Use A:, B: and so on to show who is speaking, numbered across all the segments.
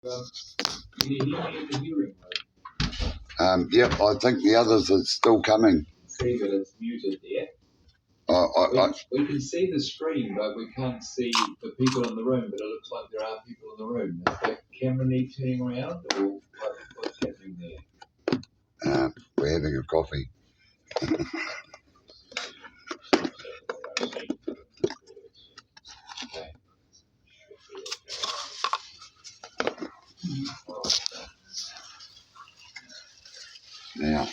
A: Can you hear me in the hearing room?
B: Yep, I think the others are still coming.
A: See that it's muted there. We can see the screen, but we can't see the people in the room. But it looks like there are people in the room. Is the camera need turning around, or what's happening there?
B: We're having a coffee. Now,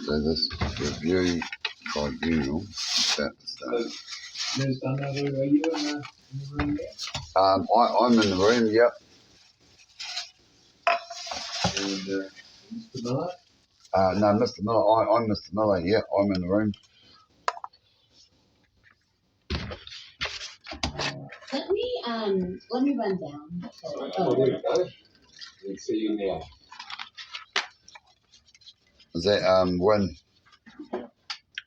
B: so this review tribunal, that's
A: Ms. Dunn, are you in the room there?
B: I'm in the room, yep.
A: And Mr. Miller?
B: No, Mr. Miller, I'm Mr. Miller, yeah, I'm in the room.
C: Let me run down.
A: Oh, there you go. We can see you now.
B: Is that Win?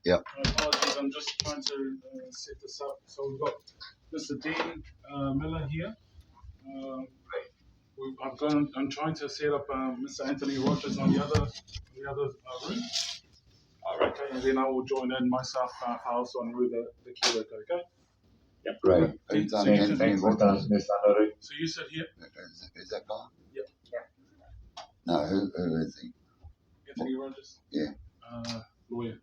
B: Yep.
D: Apologies, I'm just trying to set this up. So we've got Mr. Dean Miller here. I'm trying to set up Mr. Anthony Rogers on the other room. All right, okay, and then I will join in myself also on the keywords, okay?
A: Yep.
B: Great.
D: Dean, so you sit here.
B: Is that guy?
D: Yep.
B: No, who is he?
D: Anthony Rogers?
B: Yeah.
D: Lawyer.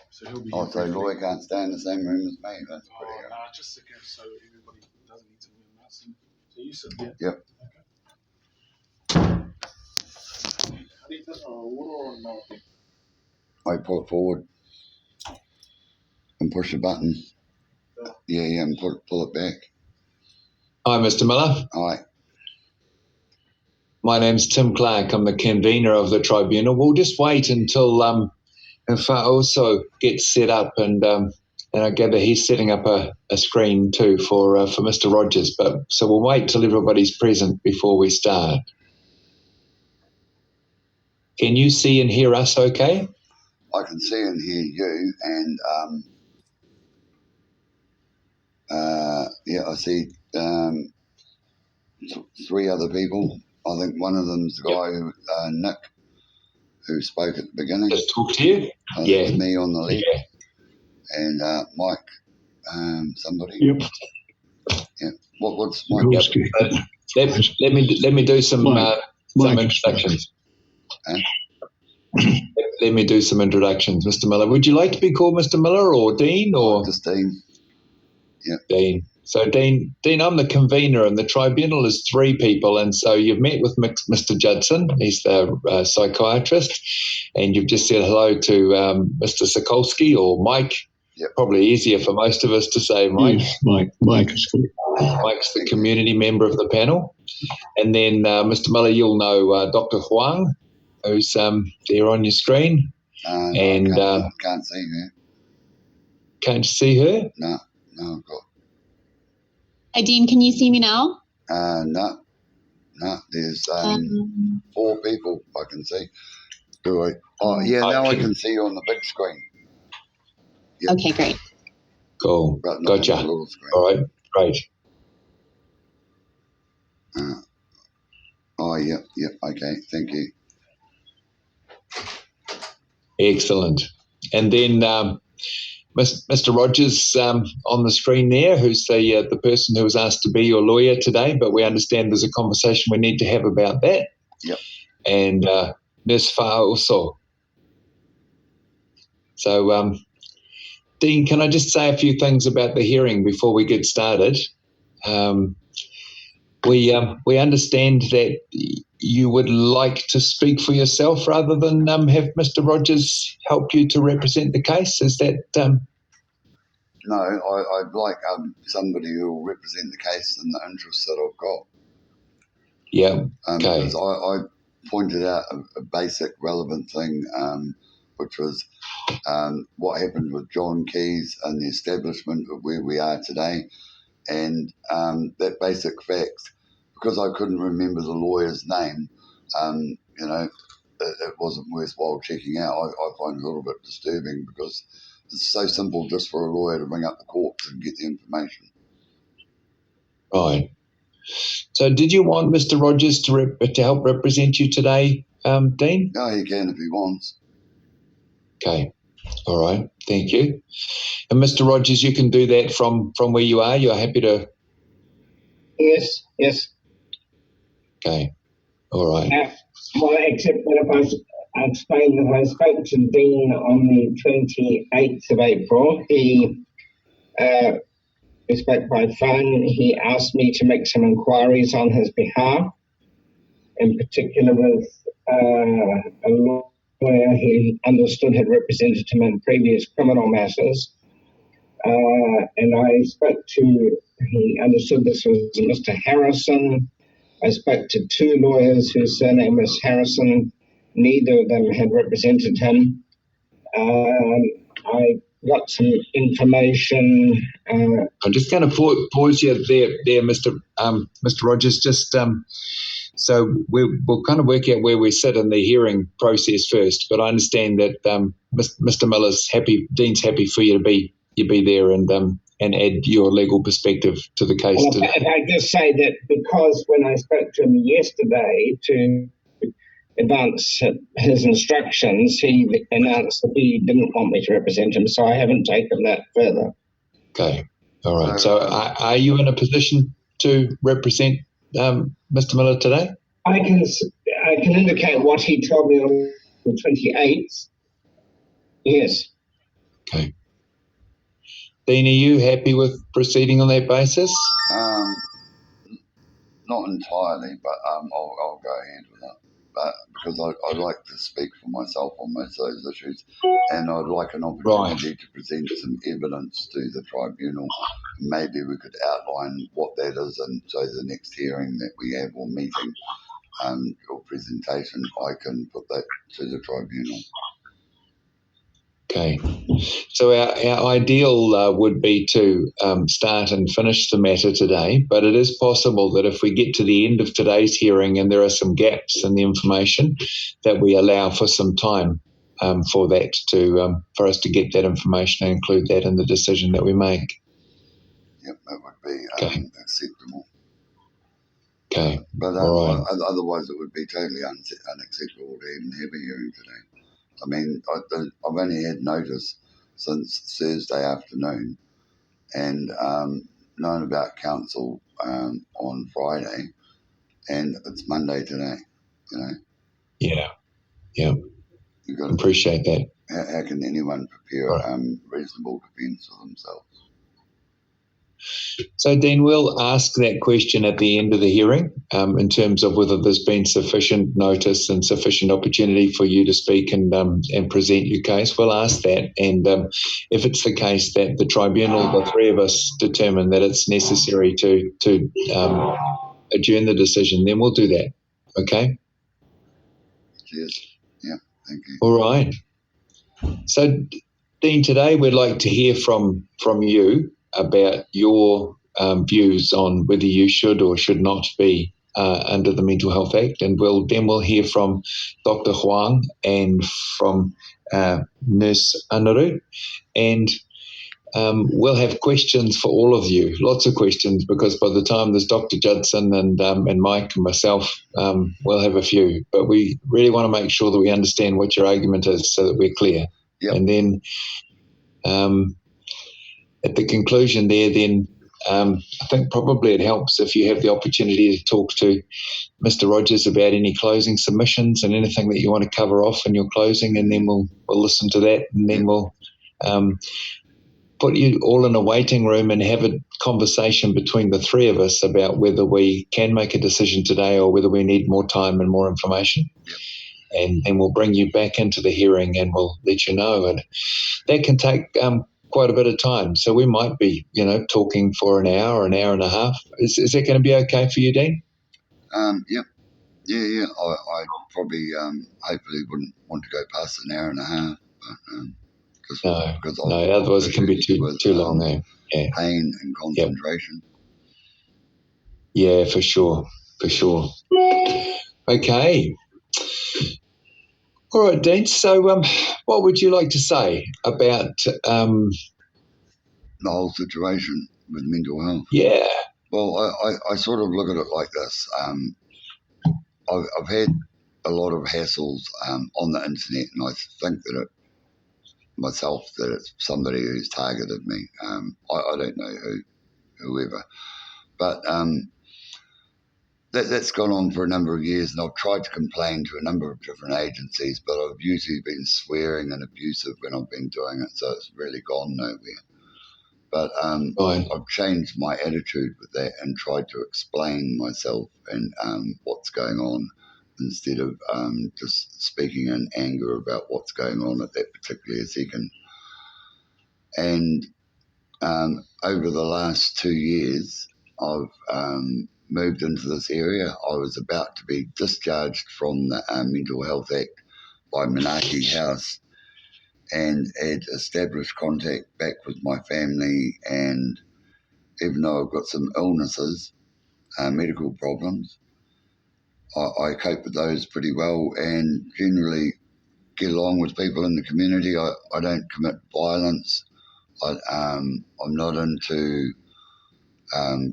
D: So he'll be
B: Oh,
D: here
B: so
D: briefly.
B: lawyer can't stay in the same room as me. That's pretty good.
D: Nah, just a gift so everybody doesn't need to be a mess. So you sit here.
B: Yep.
D: Okay. I need this water or not?
B: I pull it forward and push the button. Yeah, and pull it back.
A: Hi, Mr. Miller.
B: All right.
A: My name's Tim Clark. I'm the convener of the tribunal. We'll just wait until also gets set up, and I gather he's setting up a screen too for Mr. Rogers. But so we'll wait till everybody's present before we start. Can you see and hear us okay?
B: I can see and hear you, and I see three other people. I think one of them's the guy who, Nick, who spoke at the beginning.
A: Just talk to you?
B: I think
A: Yeah.
B: it's me on the left.
A: Yeah.
B: And Mike, somebody.
E: Yep.
B: Yeah. What's Mike?
A: Yep. Let me do some introductions. Let me do some introductions, Mr. Miller. Would you like to be called Mr. Miller or Dean or
B: Just Dean. Yeah.
A: Dean. So Dean, I'm the convener, and the tribunal is three people. And so you've met with Mr. Judson, he's the psychiatrist, and you've just said hello to Mr. Sokolsky or Mike.
B: Yep.
A: Probably easier for most of us to say Mike.
E: Yes, Mike is good.
A: Mike's the community member of the panel. And then Mr. Miller, you'll know Dr. Huang, who's there on your screen.
B: And can't see her.
A: Can't you see her?
B: No, God.
C: Hi, Dean. Can you see me now?
B: No. There's 4 people I can see. Do I? Oh, yeah. Now I can see you on the big screen. Yep.
C: Okay, great.
A: Cool.
B: But not
A: Gotcha.
B: on the little screen.
A: All right. Great.
B: Yep. Okay. Thank you.
A: Excellent. And then Mr. Rogers on the screen there, who's the person who was asked to be your lawyer today, but we understand there's a conversation we need to have about that.
B: Yep.
A: And Ms. Fa also. So, Dean, can I just say a few things about the hearing before we get started? We understand that you would like to speak for yourself rather than have Mr. Rogers help you to represent the case. Is that?
B: No, I'd like somebody who will represent the case in the interests that I've got.
A: Yeah. Okay.
B: Because I pointed out a basic relevant thing, which was what happened with John Keys and the establishment of where we are today, and that basic fact. Because I couldn't remember the lawyer's name, it wasn't worthwhile checking out. I find it a little bit disturbing because it's so simple just for a lawyer to ring up the courts and get the information.
A: Right. So did you want Mr. Rogers to help represent you today, Dean?
B: No, he can if he wants.
A: Okay. All right. Thank you. And Mr. Rogers, you can do that from where you are. You're happy to?
E: Yes.
A: Okay. All right.
E: Well, except that if I explain that I spoke to Dean on the 28th of April, we spoke by phone. He asked me to make some inquiries on his behalf, in particular with a lawyer he understood had represented him in previous criminal matters. And I spoke to, he understood this was Mr. Harrison. I spoke to two lawyers whose surname was Harrison. Neither of them had represented him. I got some information.
A: I'm just going to pause you there, Mr. Rogers. Just so we'll kind of work out where we sit in the hearing process first. But I understand that Mr. Miller's happy, Dean's happy for you to be there and add your legal perspective to the case.
E: Well, if I just say that because when I spoke to him yesterday to advance his instructions, he announced that he didn't want me to represent him, so I haven't taken that further.
A: Okay. All right. So are you in a position to represent Mr. Miller today?
E: I can indicate what he told me on the 28th. Yes.
A: Okay. Dean, are you happy with proceeding on that basis?
B: Not entirely, but I'll go ahead with that. But because I'd like to speak for myself on most of those issues, and I'd like an opportunity to present some evidence to the tribunal. Maybe we could outline what that is, and so the next hearing that we have or meeting or presentation, I can put that to the tribunal.
A: Okay. So our ideal would be to start and finish the matter today, but it is possible that if we get to the end of today's hearing and there are some gaps in the information, that we allow for some time for that for us to get that information and include that in the decision that we make.
B: Yep, that would be acceptable.
A: Okay.
B: But otherwise it would be totally unacceptable to even have a hearing today. I mean, I've only had notice since Thursday afternoon and known about council on Friday, and it's Monday today, you know. Yeah.
A: Appreciate that.
B: How can anyone prepare reasonable defence for themselves?
A: So, Dean, we'll ask that question at the end of the hearing in terms of whether there's been sufficient notice and sufficient opportunity for you to speak and present your case. We'll ask that, and if it's the case that the tribunal, the three of us, determine that it's necessary to adjourn the decision, then we'll do that. Okay?
B: Cheers. Yeah, thank you.
A: All right. So, Dean, today we'd like to hear from you about your views on whether you should or should not be under the Mental Health Act, and we'll hear from Dr. Huang and from Nurse Anaru, and we'll have questions for all of you, lots of questions, because by the time there's Dr. Judson and Mike and myself, we'll have a few, but we really want to make sure that we understand what your argument is so that we're clear.
B: Yep.
A: And then at the conclusion there, then I think probably it helps if you have the opportunity to talk to Mr. Rogers about any closing submissions and anything that you want to cover off in your closing, and then we'll listen to that, and then we'll put you all in a waiting room and have a conversation between the three of us about whether we can make a decision today or whether we need more time and more information.
B: Yep.
A: And then we'll bring you back into the hearing and we'll let you know. And that can take quite a bit of time. So we might be, talking for an hour and a half. Is that going to be okay for you, Dean?
B: Yep. Yeah. I probably, hopefully wouldn't want to go past an hour and a half. But,
A: no, otherwise it can be too long. Yeah.
B: Pain and concentration.
A: Yep. Yeah, for sure. Okay. All right, Dean. So what would you like to say about
B: the whole situation with mental health?
A: Yeah.
B: Well, I sort of look at it like this. I've had a lot of hassles on the internet, and I think that it's somebody who's targeted me. I don't know whoever, but that's gone on for a number of years, and I've tried to complain to a number of different agencies, but I've usually been swearing and abusive when I've been doing it, so it's really gone nowhere. But
A: Right.
B: I've changed my attitude with that and tried to explain myself and what's going on instead of just speaking in anger about what's going on at that particular second. And over the last 2 years, I've moved into this area. I was about to be discharged from the Mental Health Act by Manaaki House, and had established contact back with my family. And even though I've got some illnesses, medical problems, I cope with those pretty well and generally get along with people in the community. I don't commit violence. I'm not into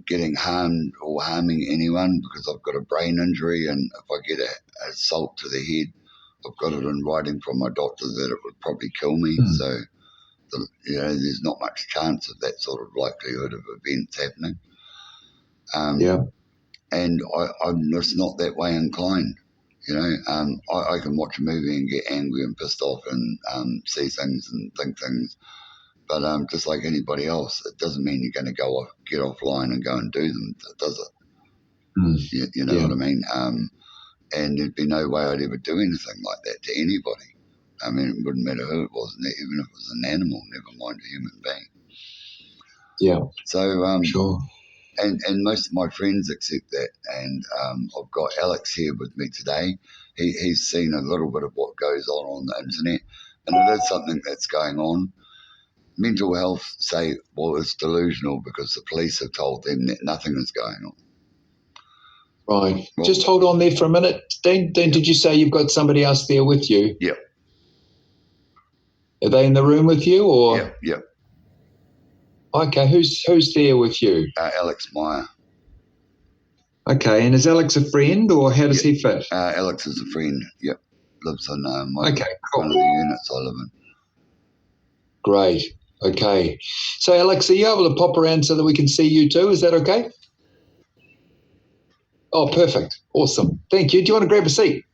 B: getting harmed or harming anyone because I've got a brain injury, and if I get an assault to the head, I've got it in writing from my doctor that it would probably kill me. So, there's not much chance of that sort of likelihood of events happening. And I'm just not that way inclined. I can watch a movie and get angry and pissed off and see things and think things. But just like anybody else, it doesn't mean you're going to get offline and go and do them, does it? You know what I mean? And there'd be no way I'd ever do anything like that to anybody. I mean, it wouldn't matter who it was, even if it was an animal, never mind a human being.
A: Yeah.
B: So,
A: Sure.
B: And most of my friends accept that. And I've got Alex here with me today. He's seen a little bit of what goes on the internet, and it is something that's going on. Mental health say, well, it's delusional because the police have told them that nothing is going on.
A: Right.
B: Well,
A: just hold on there for a minute. Dean, did you say you've got somebody else there with you?
B: Yep.
A: Are they in the room with you, or?
B: Yep.
A: Okay, who's there with you?
B: Alex Meyer.
A: Okay, and is Alex a friend, or how does he fit?
B: Alex is a friend. Yep, lives in one
A: Okay, cool.
B: of the units I live in.
A: Great. Okay. So, Alex, are you able to pop around so that we can see you too? Is that okay? Oh, perfect. Awesome. Thank you. Do you want to grab a seat?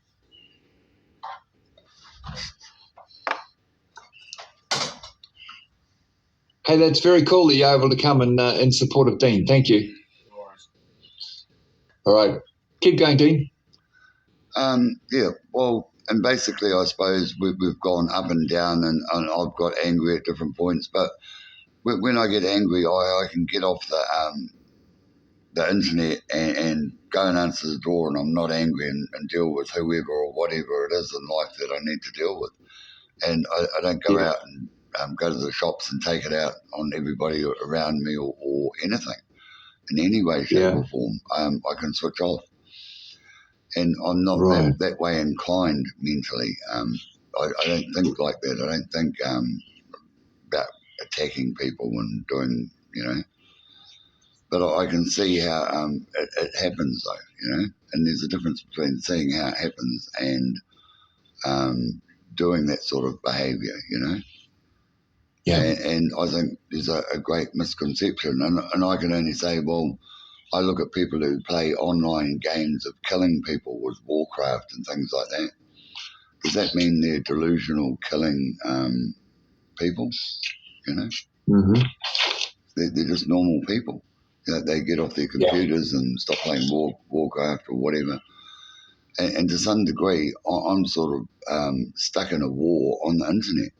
A: Hey, that's very cool that you're able to come in support of Dean. Thank you. All right. Keep going, Dean.
B: Yeah, well, and basically I suppose we've gone up and down, and I've got angry at different points, but when I get angry, I can get off the internet and go and answer the door, and I'm not angry and deal with whoever or whatever it is in life that I need to deal with. And I don't go out and go to the shops and take it out on everybody around me or anything in any way, shape or form. I can switch off. And I'm not that way inclined mentally. I don't think like that. I don't think about attacking people and doing, But I can see how it happens, though, And there's a difference between seeing how it happens and doing that sort of behaviour,
A: Yeah.
B: And I think there's a great misconception. And I can only say, well, I look at people who play online games of killing people with Warcraft and things like that. Does that mean they're delusional killing people?
A: Mm-hmm.
B: They're just normal people. They get off their computers and stop playing Warcraft or whatever. And to some degree, I'm sort of stuck in a war on the internet.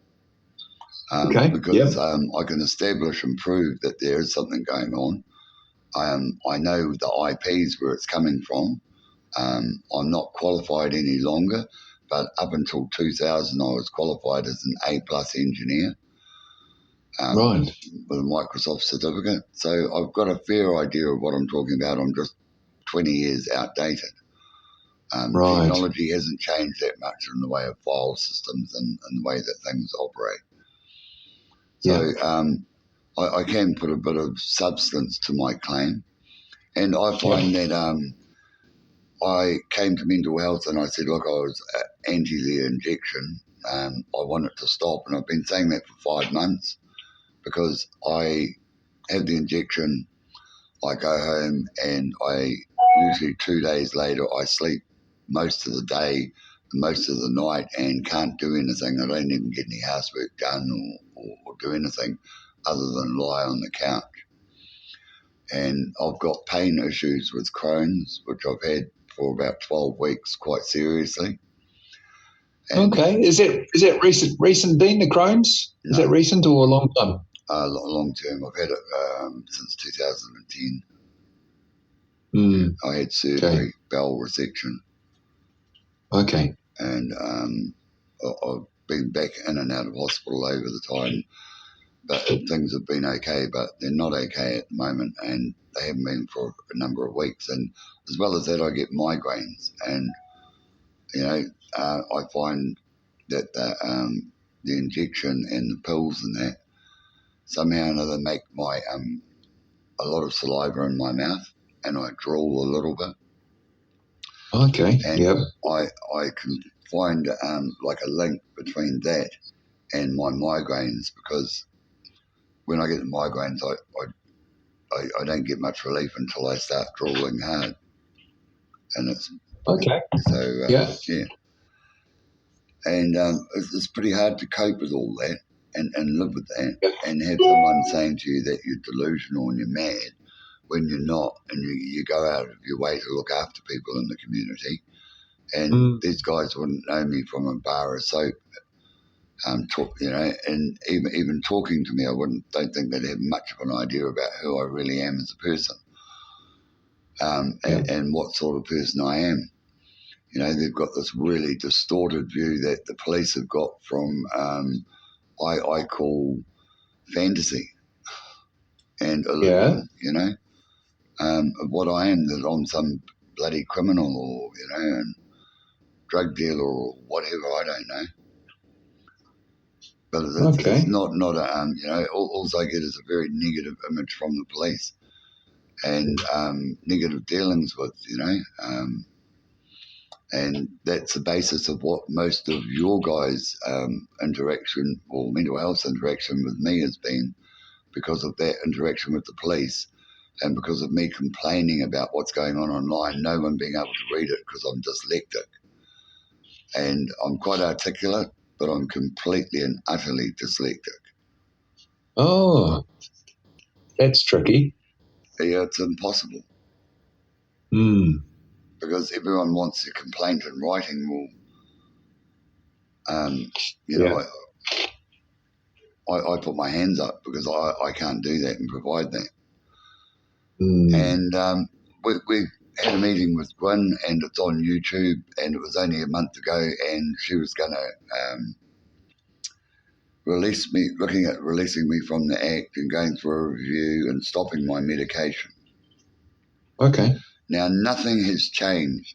B: Because I can establish and prove that there is something going on. I know the IPs where it's coming from. I'm not qualified any longer, but up until 2000, I was qualified as an A+ engineer with a Microsoft certificate. So I've got a fair idea of what I'm talking about. I'm just 20 years outdated. Technology hasn't changed that much in the way of file systems and the way that things operate. So I can put a bit of substance to my claim. And I find that I came to mental health and I said, look, I was anti the injection. I want it to stop. And I've been saying that for 5 months because I have the injection, I go home, and usually 2 days later, I sleep most of the day, most of the night, and can't do anything. I don't even get any housework done or do anything other than lie on the couch. And I've got pain issues with Crohn's, which I've had for about 12 weeks quite seriously. And
A: Okay. Is it recent, Dean, the Crohn's? Is that recent or a long time?
B: long term. I've had it since 2010. I had surgery, bowel resection.
A: Okay.
B: And I've been back in and out of hospital over the time. But things have been okay, but they're not okay at the moment, and they haven't been for a number of weeks. And as well as that, I get migraines, and I find that the injection and the pills and that somehow or another make my a lot of saliva in my mouth, and I drool a little bit.
A: Okay.
B: And I can find like a link between that and my migraines, because when I get the migraines, I don't get much relief until I start drooling hard, and it's
A: okay.
B: So yeah, and it's pretty hard to cope with all that and live with that, and have someone saying to you that you're delusional and you're mad when you're not, and you go out of your way to look after people in the community. And these guys wouldn't know me from a bar of soap. And even talking to me, don't think they'd have much of an idea about who I really am as a person, and what sort of person I am. They've got this really distorted view that the police have got from I call fantasy and illusion. Of what I am, that I'm some bloody criminal or and drug dealer or whatever. I don't know. But it's not all I get is a very negative image from the police, and negative dealings with, and that's the basis of what most of your guys' interaction or mental health interaction with me has been, because of that interaction with the police, and because of me complaining about what's going on online, no one being able to read it because I'm dyslexic. And I'm quite articulate, but I'm completely and utterly dyslexic.
A: Oh, that's tricky.
B: Yeah, it's impossible. Because everyone wants a complaint in writing. Well, I put my hands up because I can't do that and provide that. And we had a meeting with Gwen, and it's on YouTube, and it was only a month ago, and she was going to looking at releasing me from the Act and going through a review and stopping my medication.
A: Okay.
B: Now, nothing has changed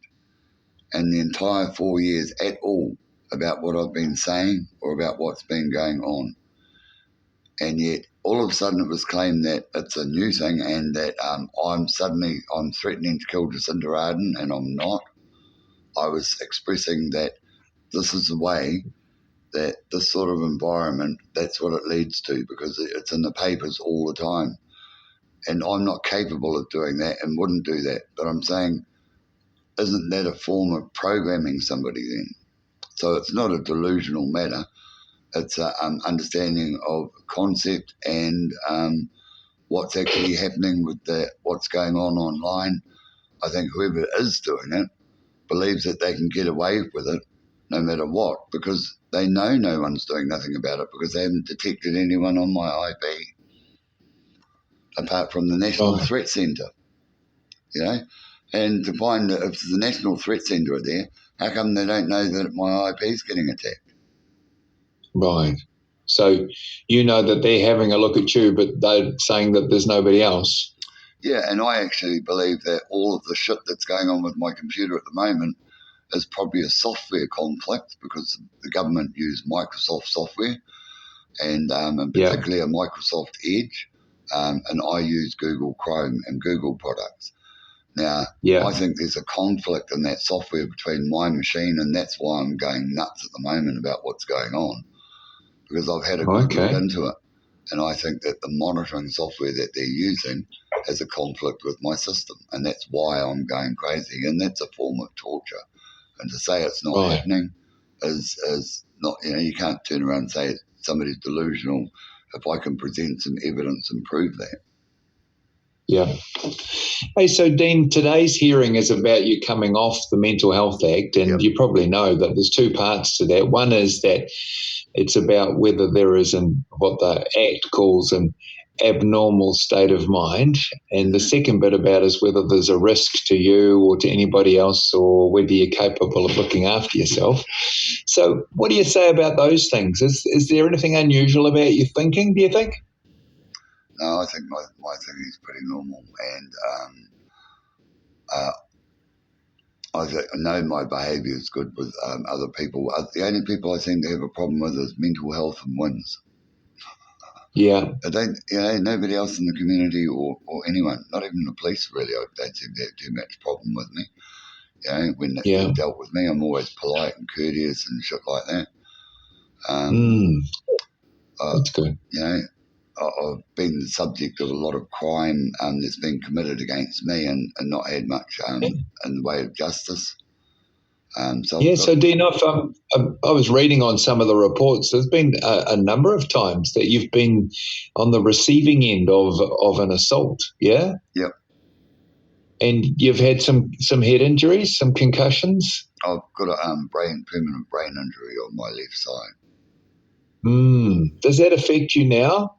B: in the entire 4 years at all about what I've been saying or about what's been going on. And yet, all of a sudden, it was claimed that it's a new thing, and that I'm threatening to kill Jacinda Ardern, and I'm not. I was expressing that this is the way that this sort of environment, that's what it leads to, because it's in the papers all the time. And I'm not capable of doing that and wouldn't do that. But I'm saying, isn't that a form of programming somebody then? So it's not a delusional matter. It's an understanding of concept and what's actually happening with what's going on online. I think whoever is doing it believes that they can get away with it no matter what, because they know no one's doing nothing about it, because they haven't detected anyone on my IP apart from the National Threat Centre. And to find that if the National Threat Centre are there, how come they don't know that my IP is getting attacked?
A: Right. So you know that they're having a look at you, but they're saying that there's nobody else.
B: Yeah, and I actually believe that all of the shit that's going on with my computer at the moment is probably a software conflict, because the government use Microsoft software, and particularly a Microsoft Edge, and I use Google Chrome and Google products. Now,
A: Yeah.
B: I think there's a conflict in that software between my machine, and that's why I'm going nuts at the moment about what's going on, because I've had a good look into it. And I think that the monitoring software that they're using has a conflict with my system, and that's why I'm going crazy. And that's a form of torture. And to say it's not happening is not, you can't turn around and say somebody's delusional if I can present some evidence and prove that.
A: Yeah. Hey, so Dean, today's hearing is about you coming off the Mental Health Act, and you probably know that there's two parts to that. One is that it's about whether there is what the Act calls an abnormal state of mind, and the second bit about is whether there's a risk to you or to anybody else, or whether you're capable of looking after yourself. So what do you say about those things? Is there anything unusual about your thinking, do you think?
B: No, I think my thinking is pretty normal, and I know my behaviour is good with other people. The only people I seem to have a problem with is mental health and WINZ.
A: Yeah.
B: I don't, nobody else in the community or anyone, not even the police really, don't seem to have too much problem with me. When they've dealt with me, I'm always polite and courteous and shit like that.
A: That's good.
B: I've been the subject of a lot of crime that's been committed against me and not had much in the way of justice. So
A: Dean, I was reading on some of the reports. There's been a number of times that you've been on the receiving end of an assault, yeah?
B: Yep.
A: And you've had some head injuries, some concussions?
B: I've got a permanent brain injury on my left side.
A: Does that affect you now?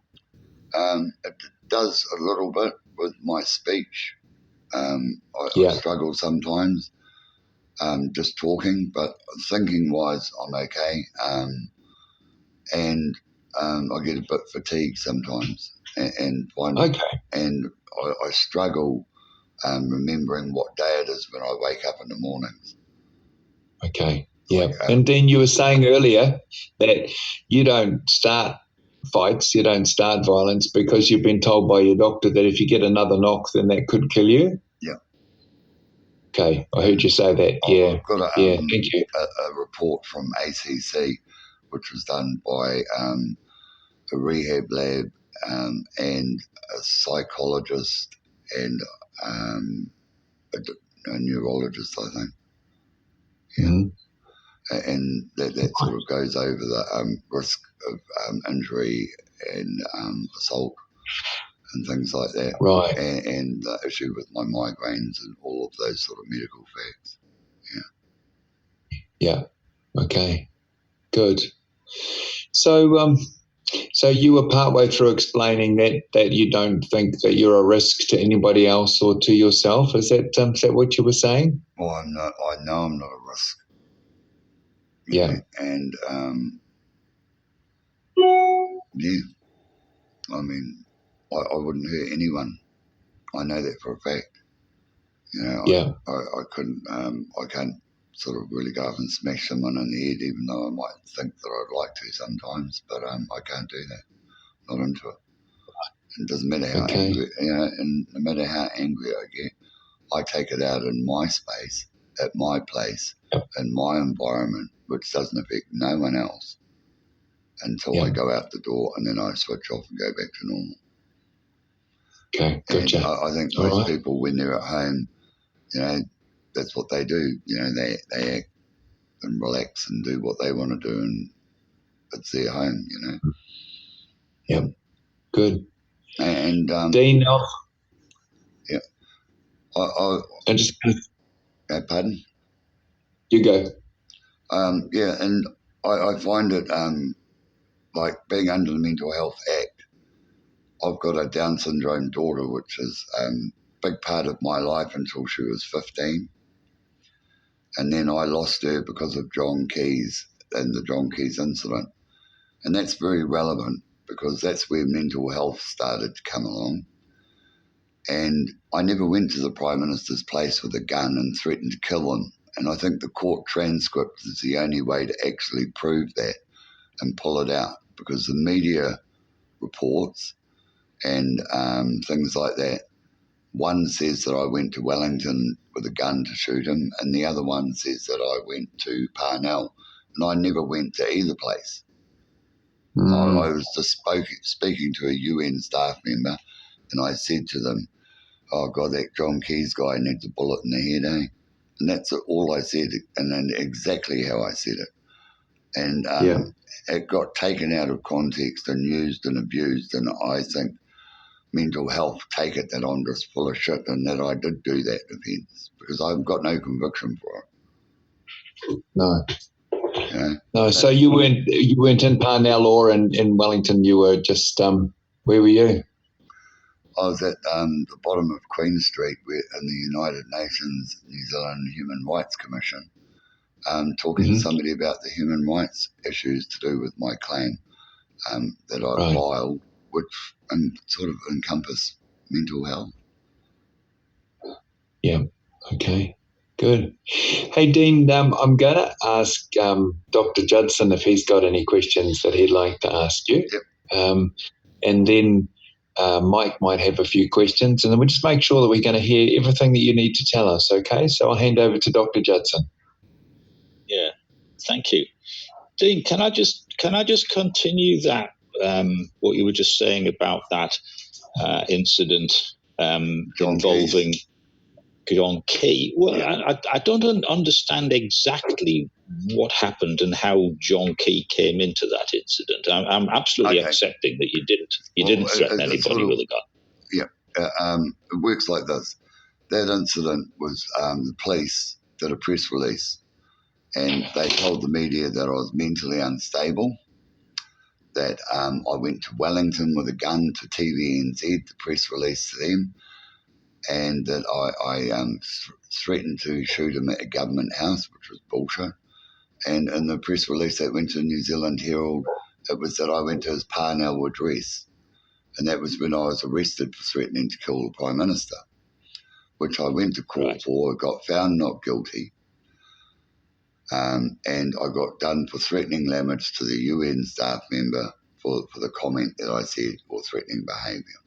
B: It does a little bit with my speech. I struggle sometimes just talking, but thinking-wise, I'm okay. And I get a bit fatigued sometimes, and I struggle remembering what day it is when I wake up in the mornings.
A: Okay. Yeah. And then you were saying earlier that you don't start fights, you don't start violence because you've been told by your doctor that if you get another knock, then that could kill you.
B: Yeah.
A: Okay. I heard you say that.
B: I've got
A: thank you.
B: A report from ACC, which was done by a rehab lab and a psychologist and a neurologist, I think. Yeah. Mm-hmm. And that sort of goes over the risk of injury and assault and things like that.
A: Right.
B: And the issue with my migraines and all of those sort of medical facts.
A: Yeah. Okay. Good. So you were partway through explaining that you don't think that you're a risk to anybody else or to yourself. Is that what you were saying?
B: Well, I know I'm not a risk.
A: Yeah.
B: And I mean, I wouldn't hurt anyone. I know that for a fact. I couldn't. I can't sort of really go up and smash someone in the head, even though I might think that I'd like to sometimes. But I can't do that. Not into it. It doesn't matter how angry, and no matter how angry I get, I take it out in my space, at my place, in my environment, which doesn't affect no one else until I go out the door, and then I switch off and go back to normal.
A: Okay, gotcha.
B: And I think most people, when they're at home, that's what they do. They act and relax and do what they want to do, and it's their home.
A: Yep. Good.
B: And
A: Dean,
B: yeah,
A: I just
B: pardon.
A: You go.
B: And I find it like being under the Mental Health Act. I've got a Down syndrome daughter, which is a big part of my life until she was 15. And then I lost her because of John Keys and the John Keys incident. And that's very relevant because that's where mental health started to come along. And I never went to the Prime Minister's place with a gun and threatened to kill him. And I think the court transcript is the only way to actually prove that and pull it out, because the media reports and things like that one says that I went to Wellington with a gun to shoot him, and the other one says that I went to Parnell, and I never went to either place. I was just speaking to a UN staff member, and I said to them, "Oh God, that John Keys guy needs a bullet in the head, eh?" And that's all I said, and then exactly how I said it. And it got taken out of context and used and abused, and I think mental health take it that I'm just full of shit and that I did do that offence, because I've got no conviction for it.
A: No.
B: Yeah.
A: No, so you weren't in Parnell or in Wellington. You were just where were you?
B: I was at the bottom of Queen Street in the United Nations New Zealand Human Rights Commission, talking to somebody about the human rights issues to do with my claim that I filed, which sort of encompass mental health.
A: Yeah. Okay. Good. Hey, Dean, I'm going to ask Dr. Judson if he's got any questions that he'd like to ask you.
B: Yep.
A: And then Mike might have a few questions, and then we'll just make sure that we're going to hear everything that you need to tell us, okay? So I'll hand over to Dr. Judson.
F: Yeah, thank you. Dean, can I just continue that, what you were just saying about that incident involving John Key? Well, I don't understand exactly what happened and how John Key came into that incident. I'm absolutely accepting that you didn't threaten anybody with a gun.
B: Yeah, it works like this. That incident was the police did a press release, and they told the media that I was mentally unstable, that I went to Wellington with a gun to TVNZ, the press release to them, and that I threatened to shoot him at a government house, which was bullshit. And in the press release that went to the New Zealand Herald, it was that I went to his Parnell address, and that was when I was arrested for threatening to kill the Prime Minister, which I went to court for, got found not guilty, and I got done for threatening language to the UN staff member for the comment that I said, or threatening behaviour.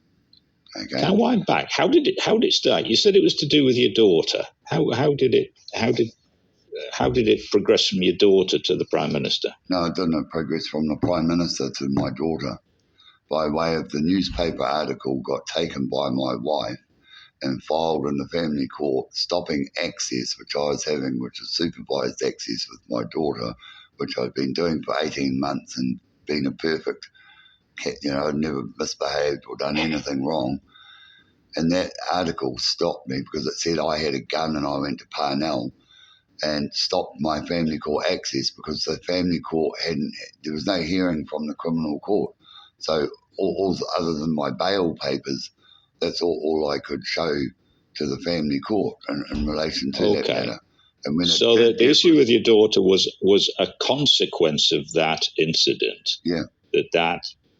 B: Okay.
F: Can I wind back? How did it start? You said it was to do with your daughter. How did it progress from your daughter to the Prime Minister?
B: No, it didn't progress from the Prime Minister to my daughter. By way of the newspaper article got taken by my wife and filed in the family court, stopping access, which I was having, which is supervised access with my daughter, which I'd been doing for 18 months and been a perfect cat, I'd never misbehaved or done anything wrong. And that article stopped me because it said I had a gun and I went to Parnell, and stopped my family court access because the family court there was no hearing from the criminal court. So all other than my bail papers, that's all I could show to the family court in relation to that matter. And when
F: so the issue with your daughter was a consequence of that incident.
B: Yeah.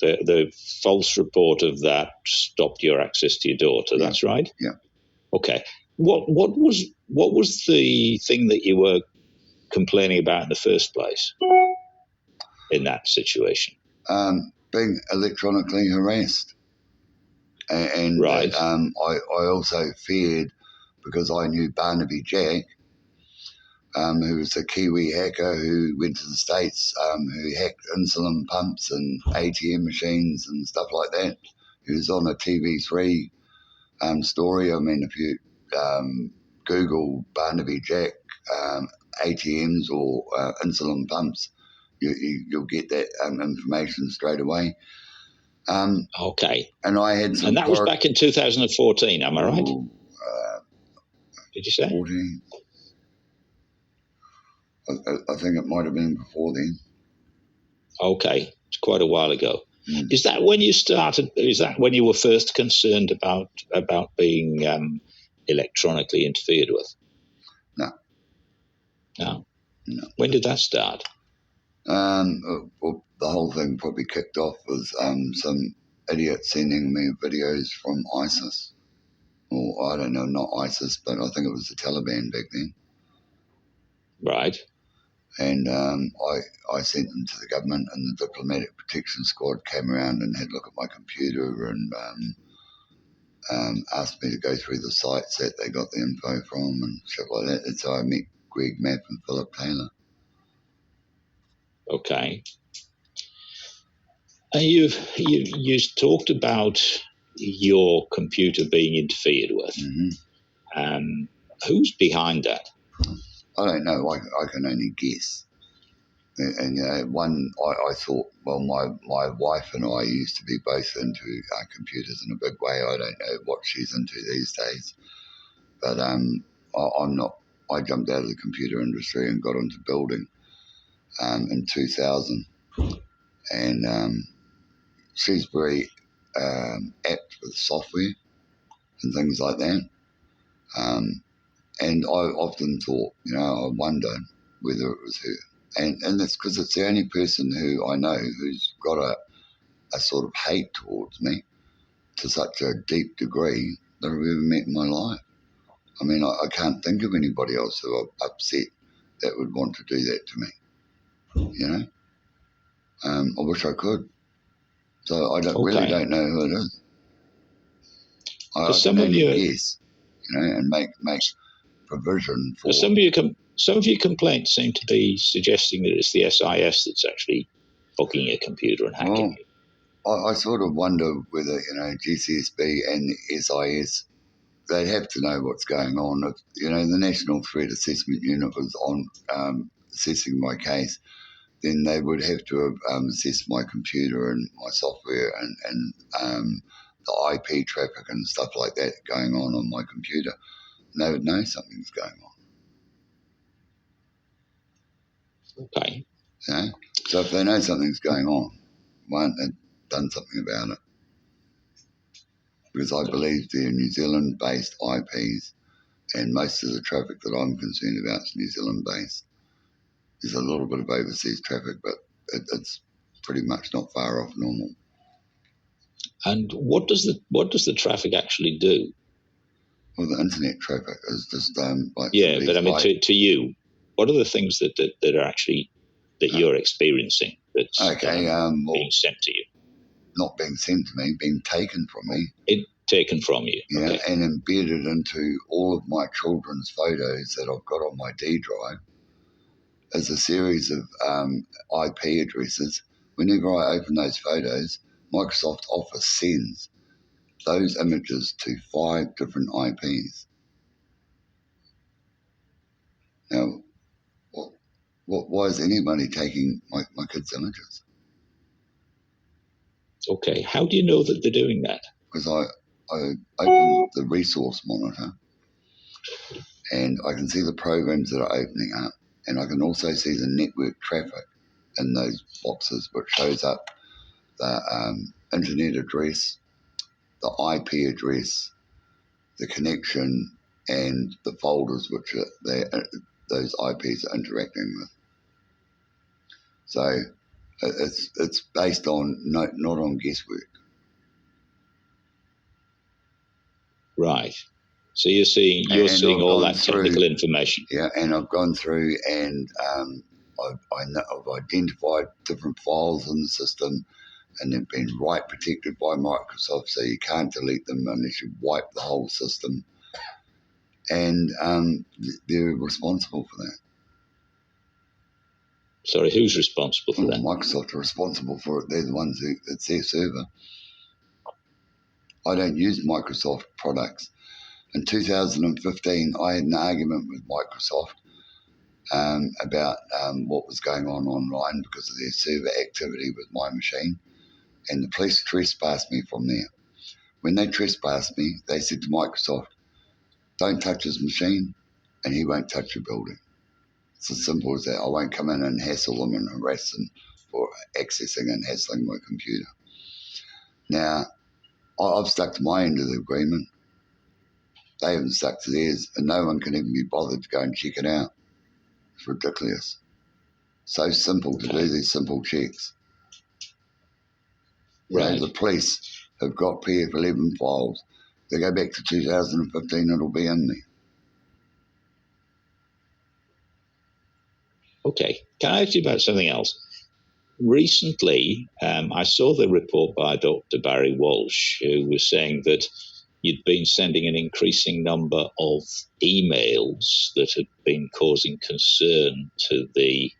F: The false report of that stopped your access to your daughter.
B: Yeah.
F: That's right.
B: Yeah.
F: Okay. What was the thing that you were complaining about in the first place in that situation?
B: Being electronically harassed. And
F: right.
B: I also feared, because I knew Barnaby Jack, who was a Kiwi hacker who went to the States, who hacked insulin pumps and ATM machines and stuff like that, who's on a TV3 story. I mean, if you Google Barnaby Jack ATMs or insulin pumps, you'll get that information straight away.
F: Okay.
B: And I had some.
F: And that was back in 2014, am I right? Did you say?
B: 14. I think it might have been before then.
F: Okay. It's quite a while ago.
B: Mm.
F: Is that when you started? Is that when you were first concerned about being electronically interfered with?
B: No.
F: No.
B: No.
F: When did that start?
B: Well, the whole thing probably kicked off with some idiot sending me videos from ISIS. Or I don't know, not ISIS, but I think it was the Taliban back then.
F: Right.
B: And I sent them to the government, and the Diplomatic Protection Squad came around and had a look at my computer and asked me to go through the sites that they got the info from and shit like that. That's how I met Greg Mapp and Philip Taylor.
F: Okay. And you talked about your computer being interfered with.
B: Mm-hmm.
F: Who's behind that?
B: I don't know. I can only guess. And I thought, well, my wife and I used to be both into computers in a big way. I don't know what she's into these days, but I'm not. I jumped out of the computer industry and got into building in 2000, and she's very apt with software and things like that. And I often thought, I wonder whether it was her. And that's because it's the only person who I know who's got a sort of hate towards me to such a deep degree that I've ever met in my life. I mean, I can't think of anybody else who I'm upset that would want to do that to me, I wish I could. So I really don't know who it is. I can only guess, and make provision for...
F: Some of your complaints seem to be suggesting that it's the SIS that's actually hooking your computer and hacking you.
B: I sort of wonder whether, GCSB and the SIS, they'd have to know what's going on. If, the National Threat Assessment Unit was on assessing my case, then they would have to have assessed my computer and my software and the IP traffic and stuff like that going on my computer. And they would know something's going on.
F: Okay.
B: So if they know something's going on, why haven't they done something about it? Because I believe they're New Zealand-based IPs, and most of the traffic that I'm concerned about is New Zealand-based. There's a little bit of overseas traffic, but it's pretty much not far off normal.
F: And what does the traffic actually do?
B: Well, the internet traffic is just like...
F: Yeah, but I mean, to you, what are the things that are actually that you're experiencing that's being sent to you?
B: Not being sent to me, being taken from me.
F: Taken from you.
B: Yeah,
F: okay.
B: And embedded into all of my children's photos that I've got on my D drive is a series of IP addresses. Whenever I open those photos, Microsoft Office sends those images to 5 different IPs. Now, why is anybody taking my kids' images?
F: Okay, how do you know that they're doing that?
B: Because I open the resource monitor and I can see the programs that are opening up, and I can also see the network traffic in those boxes, which shows up the internet address, the IP address, the connection, and the folders which those IPs are interacting with. So it's based on not on guesswork.
F: Right. So you're seeing all that technical information.
B: Yeah, and I've gone through and I've identified different files in the system, and they've been write protected by Microsoft, so you can't delete them unless you wipe the whole system. And they're responsible for that.
F: Sorry, who's responsible for that?
B: Microsoft are responsible for it. They're the ones it's their server. I don't use Microsoft products. In 2015, I had an argument with Microsoft about what was going on online because of their server activity with my machine, and the police trespassed me from there. When they trespassed me, they said to Microsoft, don't touch his machine and he won't touch your building. It's as simple as that. I won't come in and hassle them and harass them for accessing and hassling my computer. Now, I've stuck to my end of the agreement. They haven't stuck to theirs, and no one can even be bothered to go and check it out. It's ridiculous. So simple to do these simple checks. Right. The police have got PF11 files. They go back to 2015, it'll be in there.
F: Okay. Can I ask you about something else? Recently, I saw the report by Dr. Barry Walsh, who was saying that you'd been sending an increasing number of emails that had been causing concern to the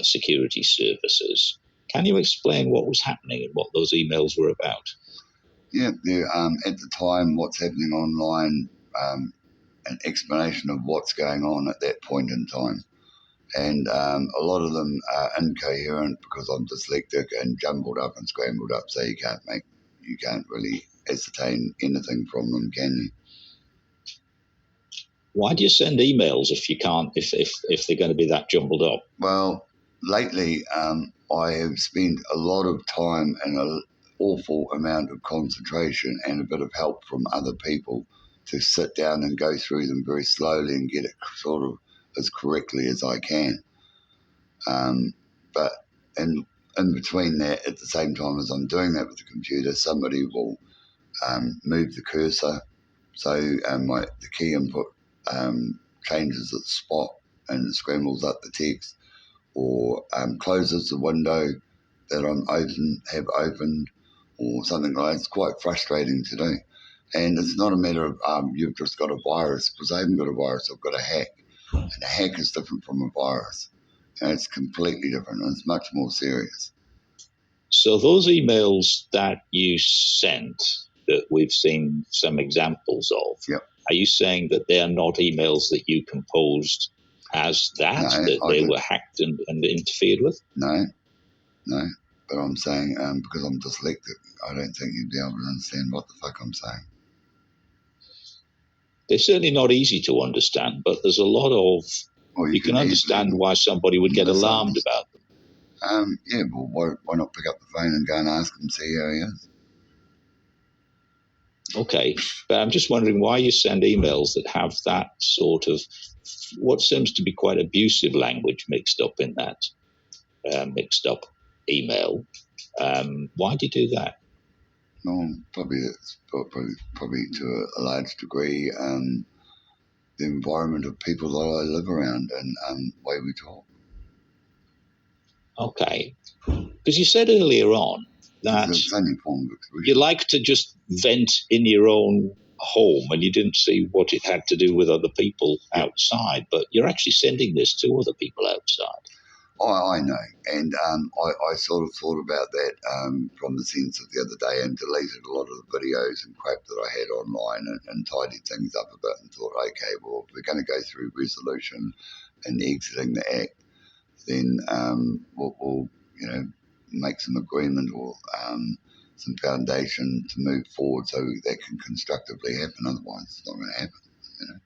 F: security services. Can you explain what was happening and what those emails were about?
B: Yeah, at the time, what's happening online, an explanation of what's going on at that point in time. And a lot of them are incoherent because I'm dyslexic and jumbled up and scrambled up, so you can't really ascertain anything from them, can you?
F: Why do you send emails if you can't, if they're going to be that jumbled up?
B: Well, lately I have spent a lot of time and an awful amount of concentration and a bit of help from other people to sit down and go through them very slowly and get it sort of as correctly as I can. But in between that, at the same time as I'm doing that with the computer, somebody will move the cursor, so the key input changes its spot and scrambles up the text, or closes the window that have opened, or something like that. It's quite frustrating to do. And it's not a matter of you've just got a virus, because I haven't got a virus, I've got a hack. And a hack is different from a virus. And it's completely different, and it's much more serious.
F: So those emails that you sent, that we've seen some examples of,
B: Yep.
F: Are you saying that they are not emails that you composed as that they were hacked and interfered with?
B: No. But I'm saying, because I'm dyslexic, I don't think you'd be able to understand what the fuck I'm saying.
F: They're certainly not easy to understand, but there's a lot of...
B: Well,
F: you can understand why somebody would get alarmed about them.
B: Yeah, well, why not pick up the phone and go and ask him, see how he is?
F: Okay, but I'm just wondering why you send emails that have that sort of, what seems to be quite abusive language mixed up in that mixed up email. Why do you do that?
B: No, probably to a large degree, the environment of people that I live around and way we talk.
F: Okay, because you said earlier on that
B: it's only a form of expression.
F: You like to just vent in your own home, and you didn't see what it had to do with other people outside, but you're actually sending this to other people outside.
B: I know, and I sort of thought about that from the sense of the other day, and deleted a lot of the videos and crap that I had online, and tidied things up a bit, and thought, okay, well, if we're going to go through resolution and exiting the act, then we'll make some agreement or some foundation to move forward so that can constructively happen. Otherwise, it's not going to happen.